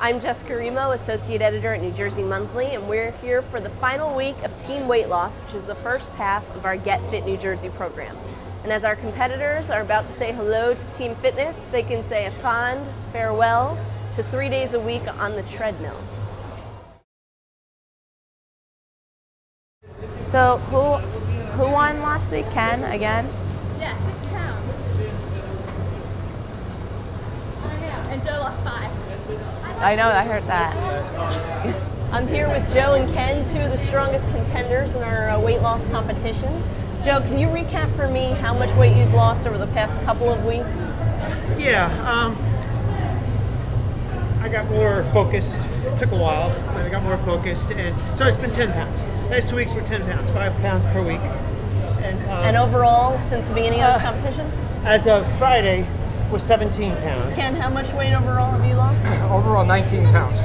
I'm Jessica Remo, Associate Editor at New Jersey Monthly, and we're here for the final week of Team Weight Loss, which is the first half of our Get Fit New Jersey program. And as our competitors are about to say hello to Team Fitness, they can say a fond farewell to 3 days a week on the treadmill. So who won last week? Ken again? Yeah, 6 pounds. I know, and Joe lost 5. I know, I heard that. I'm here with Joe and Ken, two of the strongest contenders in our weight loss competition. Joe, can you recap for me how much weight you've lost over the past couple of weeks? Yeah, I got more focused. It took a while, but I got more focused, and so it's been 10 pounds. Last 2 weeks were 10 pounds, 5 pounds per week. And overall, since the beginning of this competition? As of Friday, was 17 pounds. Ken, how much weight overall have you lost? Overall, 19 pounds.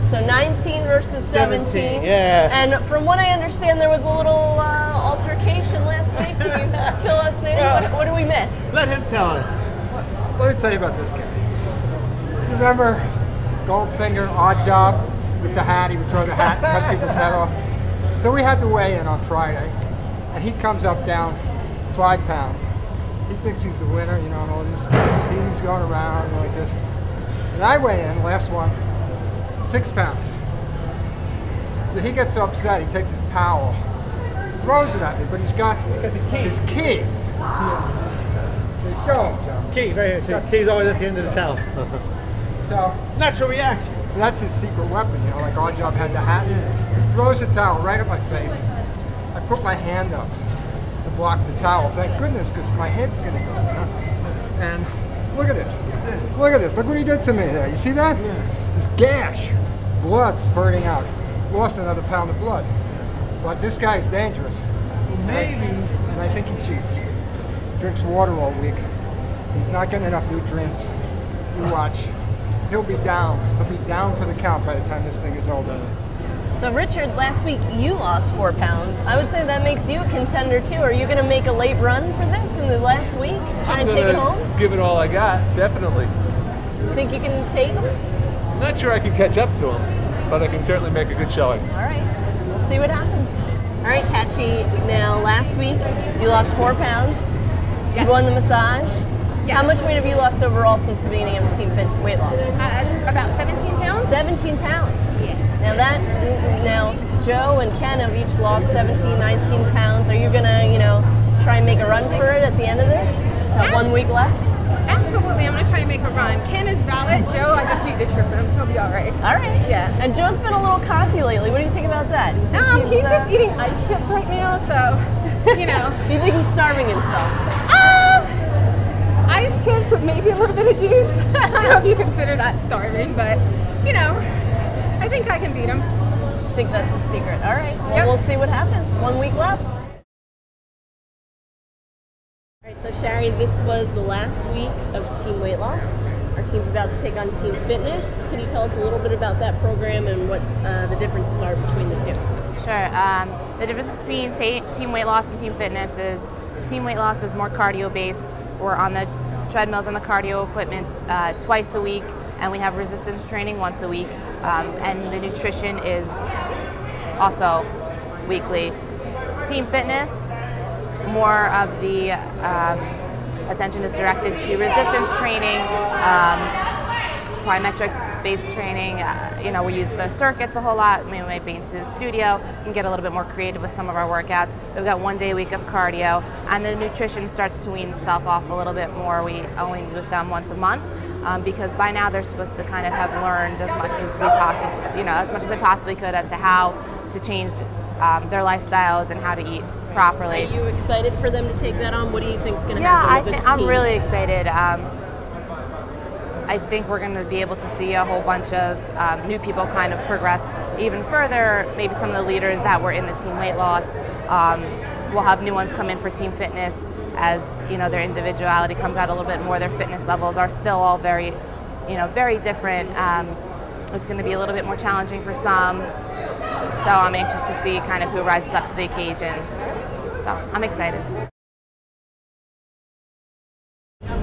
So 19 versus 17. Yeah. And from what I understand, there was a little altercation last week. Can you fill us in? Yeah. What did we miss? Let him tell it. Let me tell you about this guy. You remember Goldfinger, Odd Job, with the hat? He would throw the hat and cut people's head off. So we had to weigh in on Friday, and he comes up down 5 pounds. He thinks he's the winner, you know, and all this. He's going around like this. And I weigh in, last one, 6 pounds. So he gets so upset, he takes his towel, throws it at me, but he's got the key. his key. So show him, Joe. Key, right here. So key's always at the end of the towel. So Natural reaction. So that's his secret weapon, you know, like Odd Job had the hat. He throws the towel right at my face. I put my hand up to block the towel. Thank goodness, because my head's going to go. You know? And look at this. Look at this. Look what he did to me there. You see that? Yeah. This gash. Blood spurting out. Lost another pound of blood. But this guy's dangerous. Maybe. And I think he cheats. Drinks water all week. He's not getting enough nutrients. You watch. He'll be down. He'll be down for the count by the time this thing is over. So Richard, last week you lost 4 pounds. I would say that makes you a contender too. Are you going to make a late run for this in the last week? Try and take it home? Give it all I got, definitely. Think you can take him? I'm not sure I can catch up to him, but I can certainly make a good showing. All right, we'll see what happens. All right, Catchy, now last week you lost 4 pounds. Yes. You won the massage. Yes. How much weight have you lost overall since the beginning of Team Fit weight loss? About 17 pounds? 17 pounds. Yeah. Now Joe and Ken have each lost 17, 19 pounds. Are you gonna, try and make a run for it at the end of this? Got 1 week left? Absolutely, I'm gonna try and make a run. Ken is valid. Joe, I just need to trip him. He'll be all right. All right. Yeah. And Joe's been a little cocky lately. What do you think about that? He's just eating ice chips right now, so, Do you think he's starving himself? Ice chips with maybe a little bit of juice. I don't know if you consider that starving, but, I think I can beat him. I think that's a secret. All right. Well, Yep. We'll see what happens. 1 week left. All right, so Shari, this was the last week of Team Weight Loss. Our team's about to take on Team Fitness. Can you tell us a little bit about that program and what the differences are between the two? Sure. The difference between Team Weight Loss and Team Fitness is Team Weight Loss is more cardio-based. We're on the treadmills and the cardio equipment twice a week, and we have resistance training once a week, and the nutrition is also weekly. Team Fitness, more of the attention is directed to resistance training, plyometric-based training. We use the circuits a whole lot. We might be into the studio and get a little bit more creative with some of our workouts. We've got 1 day a week of cardio, and the nutrition starts to wean itself off a little bit more. We only meet with them once a month because by now they're supposed to kind of have learned as much as they possibly could as to how to change their lifestyles and how to eat properly. Are you excited for them to take that on? What do you think is going to happen with this team? I'm really excited. I think we're going to be able to see a whole bunch of new people kind of progress even further. Maybe some of the leaders that were in the Team Weight Loss. We'll have new ones come in for Team Fitness as their individuality comes out a little bit more. Their fitness levels are still all very different. It's going to be a little bit more challenging for some. So I'm anxious to see kind of who rises up to the occasion. So I'm excited.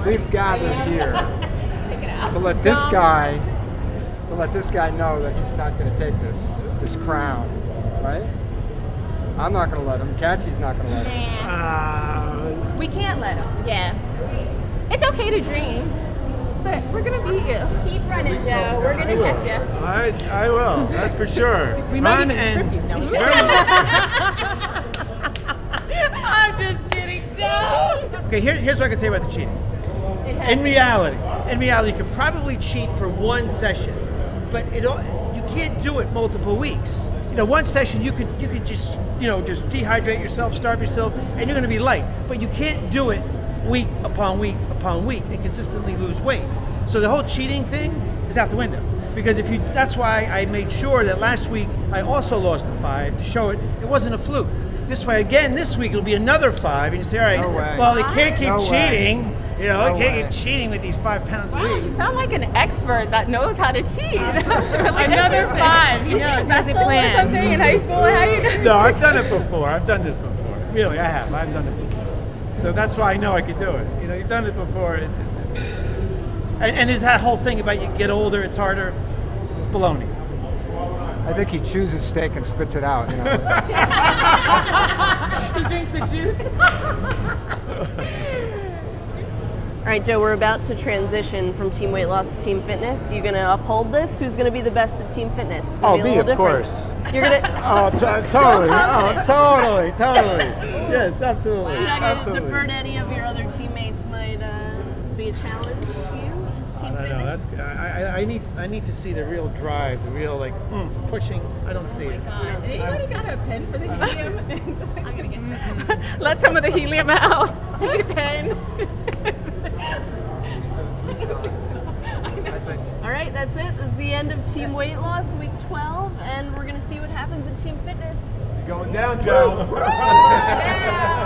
We've gathered here to let this guy to let this guy know that he's not going to take this crown, right? I'm not going to let him. Katsy's not going to let him. We can't let him. Yeah. It's okay to dream, but we're gonna beat you. Keep running, Joe. We're gonna catch you. I will. That's for sure. We might even trip you. No. I'm just kidding. No. Okay, here's what I can say about the cheating. In reality, you could probably cheat for one session, but you can't do it multiple weeks. You know, one session you could just just dehydrate yourself, starve yourself, and you're going to be light. But you can't do it week upon week upon week and consistently lose weight. So the whole cheating thing is out the window. Because that's why I made sure that last week I also lost the 5 to show it wasn't a fluke. This way again, this week it'll be another 5, and you say, all right, No way. well they can't keep No cheating. way. You know, No they can't way. keep cheating with these 5 pounds a Wow, you week. sound like an expert that knows how to cheat. That's really Another interesting. 5. He Did you knows. Has a wrestle or plan. something in high school? How do you? No, I've done it before. I've done this before. Really, I have. I've done it before. So that's why I know I could do it. You know, you've done it before. And there's that whole thing about you get older, it's harder. It's baloney. I think he chooses steak and spits it out. You know. He drinks the juice. All right, Joe, we're about to transition from team weight loss to team fitness. You gonna uphold this? Who's gonna be the best at team fitness? It's gonna be a me, little of different. course. You're gonna. Oh, totally. Oh, totally. Yes, absolutely. You're not gonna Absolutely. defer to any of your other teammates might be a challenge to you? Team I know. fitness? I need to see the real drive, the real pushing. I don't see it. God. Anybody got a pen for the helium? I'm gonna get let some of the helium out. I need a pen. All right, that's it. This is the end of team weight loss, week 12, and we're gonna see what happens in team fitness. Going down, Joe. Yeah.